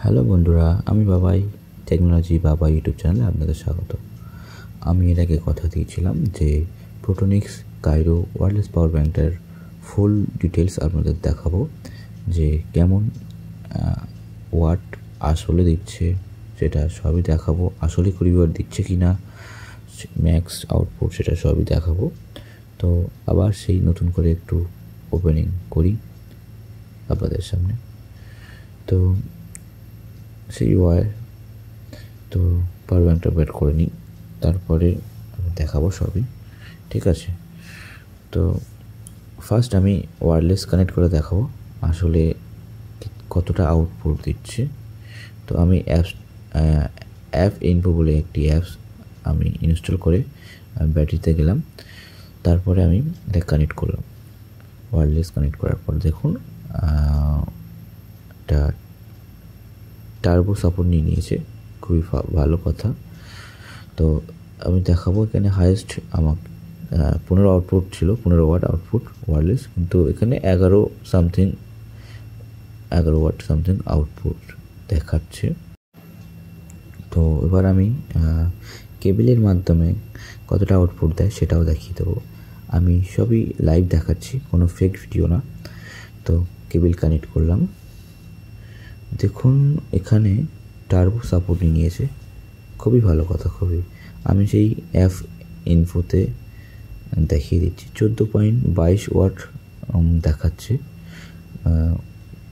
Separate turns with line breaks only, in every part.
Hello বন্ধুরা, আমি বাবাই টেকনোলজি বাবা ইউটিউব চ্যানেলে আপনাদের স্বাগত। আমি এর আগে কথা দিয়েছিলাম যে প্রোটোনিক্স কাইরো ওয়্যারলেস পাওয়ার ব্যাঙ্কটার ফুল ডিটেলস আপনাদের দেখাবো, যে কেমন ওয়াট আসলে দিচ্ছে সেটা সবই দেখাবো, আসলে কুড়িবার দিচ্ছে কি না, ম্যাক্স আউটপুট সেটা সবই দেখাবো। তো আবার সেই নতুন করে একটু ওপেনিং করি আপনাদের সামনে। তো সেই ওয়ার তো পাওয়ার ব্যাঙ্কটা বের করে নিই, তারপরে দেখাবো সবই, ঠিক আছে? তো ফার্স্ট আমি ওয়্যারলেস কানেক্ট করে দেখাবো আসলে কতটা আউটপুট দিচ্ছে। তো আমি অ্যাপ ইনফো বলে একটি অ্যাপস আমি ইনস্টল করে ব্যাটারিতে গেলাম, তারপরে আমি এটা কানেক্ট করলাম। ওয়্যারলেস কানেক্ট করার পর দেখুন এটা টার্বো সাপোর্ট নিয়ে নিয়েছে, খুবই ভালো কথা। তো আমি দেখাবো এখানে হাইয়েস্ট আমার 15 আউটপুট ছিল, 15 ওয়াট আউটপুট ওয়্যারলেস, কিন্তু এখানে 11 ওয়াট সামথিং আউটপুট দেখাচ্ছে। তো এবার আমি কেবিলের মাধ্যমে কতটা আউটপুট দেয় সেটাও দেখিয়ে দেবো। আমি সবই লাইভ দেখাচ্ছি, কোনো ফেক ভিডিও না। তো কেবিল কানেক্ট করলাম, দেখুন এখানে টার্বো সাপোর্ট নিয়েছে, খুবই ভালো কথা, খুবই। আমি সেই অ্যাপ ইনফোতে দেখিয়ে দিচ্ছি 14.22 ওয়াট দেখাচ্ছে,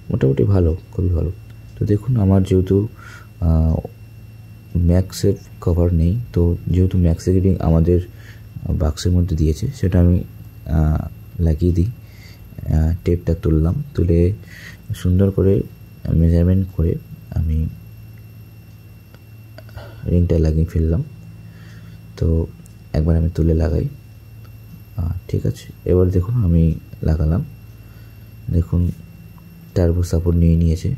মোটামুটি ভালো, খুবই ভালো। তো দেখুন আমার যেহেতু ম্যাক্সের কভার নেই, তো যেহেতু ম্যাক্সের রিডিং আমাদের বাক্সের মধ্যে দিয়েছে সেটা আমি লাগিয়ে দিই। টেপটা তুললাম, তুলে সুন্দর করে মেজারমেন্ট করে আমি রিংটা লাগিয়ে ফেললাম। তো একবার আমি তুলে লাগাই, ঠিক আছে। এবার দেখুন আমি লাগালাম, দেখুন টার্বো সাপোর্ট নিয়ে নিয়েছে।